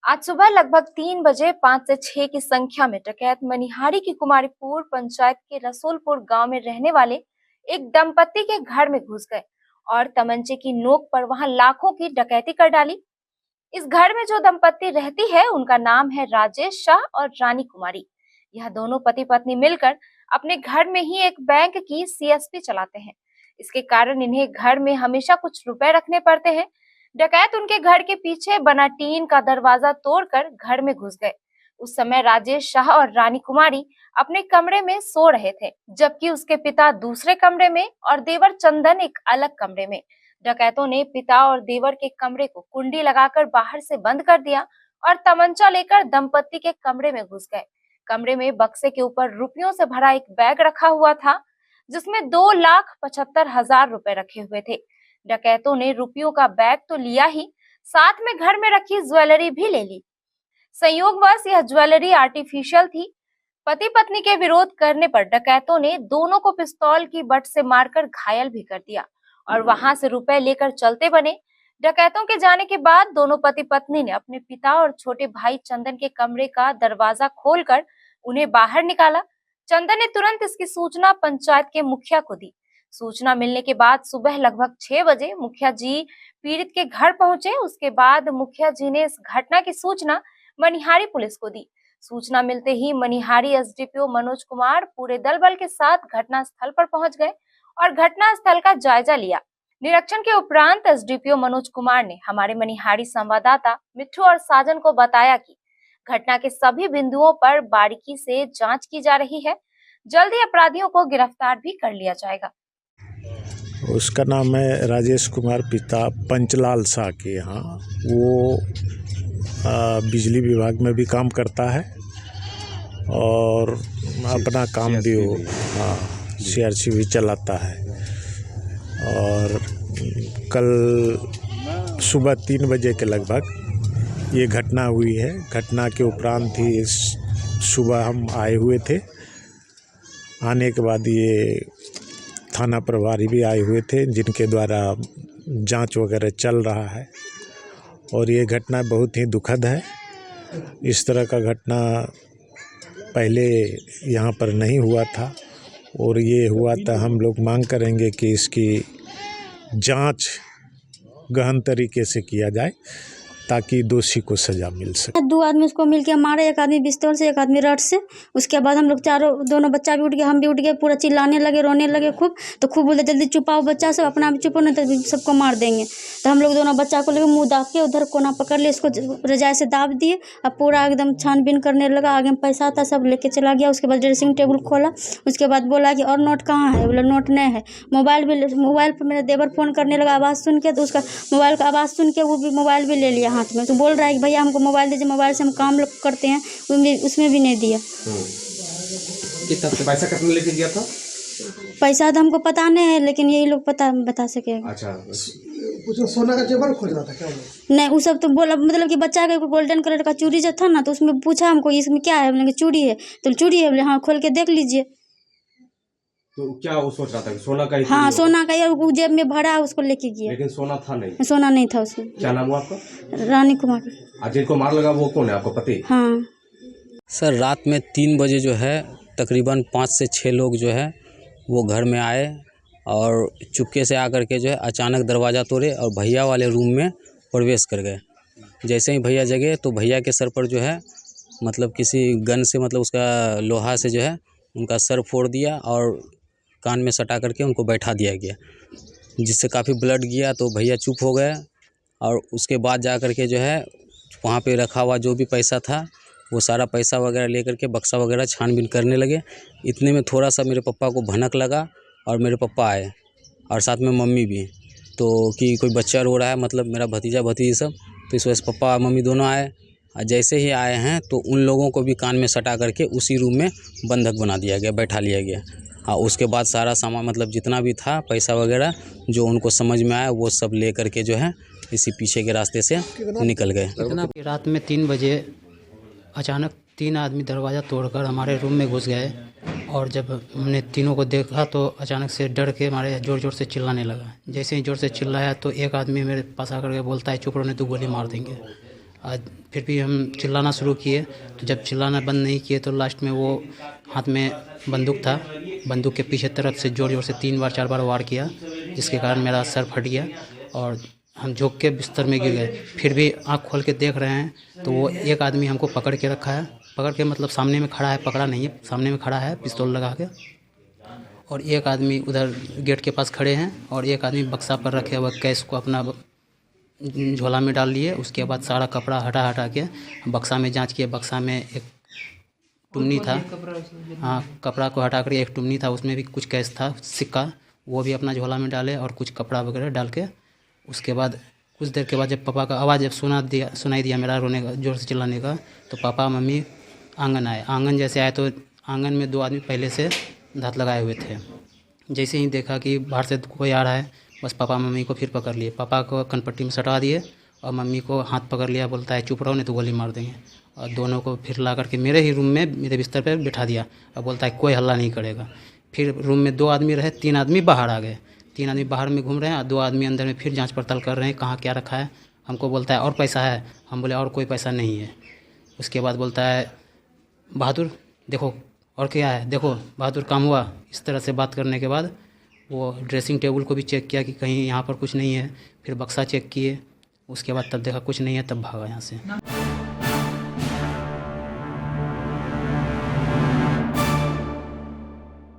आज सुबह लगभग 3 बजे 5 से 6 की संख्या में डकैत मनिहारी की कुमारीपुर पंचायत के रसूलपुर गांव में रहने वाले एक दंपत्ति के घर में घुस गए और तमंचे की नोक पर वहां लाखों की डकैती कर डाली। इस घर में जो दंपत्ति रहती है उनका नाम है राजेश शाह और रानी कुमारी। यह दोनों पति पत्नी मिलकर अपने घर में ही एक बैंक की सीएसपी चलाते हैं। इसके कारण इन्हें घर में हमेशा कुछ रुपए रखने पड़ते हैं। डकैत उनके घर के पीछे बना टीन का दरवाजा तोड़कर घर में घुस गए। उस समय राजेश शाह और रानी कुमारी अपने कमरे में सो रहे थे, जबकि उसके पिता दूसरे कमरे में और देवर चंदन एक अलग कमरे में। डकैतों ने पिता और देवर के कमरे को कुंडी लगाकर बाहर से बंद कर दिया और तमंचा लेकर दंपत्ति के कमरे में घुस गए। कमरे में बक्से के ऊपर रुपयों से भरा एक बैग रखा हुआ था, जिसमें 2,75,000 रुपए रखे हुए थे। डकैतों ने रुपयों का बैग तो लिया ही, साथ में घर में रखी ज्वेलरी भी ले ली। संयोगवश यह ज्वेलरी आर्टिफिशियल थी। पति पत्नी के विरोध करने पर डकैतों ने दोनों को पिस्तौल की बट से मारकर घायल भी कर दिया और वहां से रुपए लेकर चलते बने। डकैतों के जाने के बाद दोनों पति पत्नी ने अपने पिता और छोटे भाई चंदन के कमरे का दरवाजा खोलकर उन्हें बाहर निकाला। चंदन ने तुरंत इसकी सूचना पंचायत के मुखिया को दी। सूचना मिलने के बाद सुबह लगभग 6 बजे मुखिया जी पीड़ित के घर पहुंचे। उसके बाद मुखिया जी ने इस घटना की सूचना मनिहारी पुलिस को दी। सूचना मिलते ही मनिहारी एसडीपीओ मनोज कुमार पूरे दल बल के साथ घटना स्थल पर पहुंच गए और घटना स्थल का जायजा लिया। निरीक्षण के उपरांत एसडीपीओ मनोज कुमार ने हमारे मनिहारी संवाददाता मिट्ठू और साजन को बताया कि घटना के सभी बिंदुओं पर बारीकी से जांच की जा रही है। जल्द ही अपराधियों को गिरफ्तार भी कर लिया जाएगा। उसका नाम है राजेश कुमार, पिता पंचलाल शाह के यहाँ। वो बिजली विभाग में भी काम करता है और अपना काम भी वो सीआरसी भी चलाता है। और कल सुबह 3 बजे के लगभग ये घटना हुई है। घटना के उपरांत ही सुबह हम आए हुए थे। आने के बाद ये थाना प्रभारी भी आए हुए थे, जिनके द्वारा जांच वगैरह चल रहा है। और ये घटना बहुत ही दुखद है। इस तरह का घटना पहले यहाँ पर नहीं हुआ था और ये हुआ था। हम लोग मांग करेंगे कि इसकी जांच गहन तरीके से किया जाए ताकि दोषी को सजा मिल सके। 2 आदमी उसको मिलके मारे, एक आदमी पिस्तौल से, एक आदमी रड से। उसके बाद हम लोग दोनों बच्चा भी उठ गया, हम भी उठ गए, पूरा चिल्लाने लगे, रोने लगे खूब। तो खूब बोलते जल्दी चुपाओ बच्चा सब, अपना भी चुपो नहीं तो सबको मार देंगे। तो हम लोग दोनों बच्चा को लेकर मुँह दाब के उधर कोना पकड़ लिए, इसको रजाई से दाब दिए। अब पूरा एकदम छानबीन करने लगा। आगे में पैसा था, सब लेके चला गया। उसके बाद ड्रेसिंग टेबल खोला। उसके बाद बोला कि और नोट कहाँ है? बोला नोट नहीं है। मोबाइल पर मेरा देवर फ़ोन करने लगा आवाज़ सुन के, तो उसका मोबाइल का आवाज़ सुन के वो भी मोबाइल भी ले लिया हाथ में। तो बोल रहा है कि भैया हमको मोबाइल दीजिए, मोबाइल से हम काम लोग करते हैं। उसमें भी नहीं दिया। कितना पैसा कितना लेके गया था? पैसा तो हमको पता नहीं है, लेकिन यही लोग बता सकेगा। अच्छा, कुछ सोना का जेवर खोज रहा था क्या? नहीं, वो सब तो बोला, मतलब कि बच्चा का गोल्डन कलर का चूड़ी जो था ना, तो उसमें पूछा हमको इसमें क्या है? बोले चूड़ी है। तो चूड़ी है। बोले हाँ, खोल के देख लीजिए। तो क्या वो सोच रहा था कि सोना का ही? हाँ, सोना का ही, और वो जेब में भरा, उसको लेके गया। लेकिन सोना था नहीं? सोना नहीं था उसमें। क्या नाम हुआ आपका? रानी कुमारी। आज जिनको मार लगा वो कौन है, आपका पति? हाँ सर, रात में 3 बजे जो है तकरीबन 5 से 6 लोग जो है वो घर में आए और चुपके से आकर के जो है अचानक दरवाज़ा तोड़े और भैया वाले रूम में प्रवेश कर गए। जैसे ही भैया जगे तो भैया के सर पर जो है मतलब किसी गन से, मतलब उसका लोहा से जो है उनका सर फोड़ दिया और कान में सटा करके उनको बैठा दिया गया, जिससे काफ़ी ब्लड गया। तो भैया चुप हो गए और उसके बाद जा कर के जो है वहाँ पे रखा हुआ जो भी पैसा था वो सारा पैसा वगैरह लेकर के बक्सा वगैरह छानबीन करने लगे। इतने में थोड़ा सा मेरे पापा को भनक लगा और मेरे पापा आए और साथ में मम्मी भी, तो कि कोई बच्चा रो रहा है, मतलब मेरा भतीजा भतीजी सब। तो इस वजह से पापा मम्मी दोनों आए और जैसे ही आए हैं तो उन लोगों को भी कान में सटा करके उसी रूम में बंधक बना दिया गया, बैठा लिया गया। हाँ, उसके बाद सारा सामान, मतलब जितना भी था पैसा वगैरह जो उनको समझ में आया वो सब ले करके जो है इसी पीछे के रास्ते से निकल गए। रात में 3 बजे अचानक 3 आदमी दरवाज़ा तोड़कर हमारे रूम में घुस गए और जब हमने तीनों को देखा तो अचानक से डर के हमारे ज़ोर ज़ोर से चिल्लाने लगा। जैसे ही ज़ोर से चिल्लाया तो एक आदमी मेरे पास आकर के बोलता है चुप रहो नहीं तो गोली मार देंगे। फिर भी हम चिल्लाना शुरू किए, तो जब चिल्लाना बंद नहीं किए तो लास्ट में वो हाथ में बंदूक था, बंदूक के पीछे तरफ से ज़ोर ज़ोर से 3 बार 4 बार वार किया, जिसके कारण मेरा सर फट गया और हम झुक के बिस्तर में गिर गए। फिर भी आँख खोल के देख रहे हैं तो वो एक आदमी हमको पकड़ के रखा है, पकड़ के मतलब सामने में खड़ा है, पकड़ा नहीं है, सामने में खड़ा है पिस्तौल लगा के, और एक आदमी उधर गेट के पास खड़े हैं और एक आदमी बक्सा पर रखे हुए कैश को अपना झोला में डाल लिए। उसके बाद सारा कपड़ा हटा के बक्सा में जांच किए, बक्सा में एक टुमनी था, हाँ कपड़ा को हटा कर एक टुमनी था, उसमें भी कुछ कैश था, सिक्का, वो भी अपना झोला में डाले और कुछ कपड़ा वगैरह डाल के उसके बाद कुछ देर के बाद जब पापा का आवाज़ जब सुनाई दिया मेरा रोने का, जोर से चिल्लाने का, तो पापा मम्मी आंगन आए। आंगन जैसे आए तो आंगन में 2 आदमी पहले से दांत लगाए हुए थे। जैसे ही देखा कि बाहर से कोई आ रहा है, बस पापा मम्मी को फिर पकड़ लिए, पापा को कनपट्टी में सटा दिए और मम्मी को हाथ पकड़ लिया, बोलता है चुप रहो नहीं तो गोली मार देंगे, और दोनों को फिर ला करके मेरे ही रूम में मेरे बिस्तर पर बिठा दिया और बोलता है कोई हल्ला नहीं करेगा। फिर रूम में 2 आदमी रहे, 3 आदमी बाहर आ गए, 3 आदमी बाहर में घूम रहे हैं और 2 आदमी अंदर में फिर जांच पड़ताल कर रहे हैं कहाँ क्या रखा है। हमको बोलता है और पैसा है, हम बोले और कोई पैसा नहीं है। उसके बाद बोलता है बहादुर देखो और क्या है, देखो बहादुर काम हुआ। इस तरह से बात करने के बाद वो ड्रेसिंग टेबल को भी चेक किया कि कहीं यहाँ पर कुछ नहीं है, फिर बक्सा चेक किए, उसके बाद तब देखा कुछ नहीं है, तब भागा यहाँ से।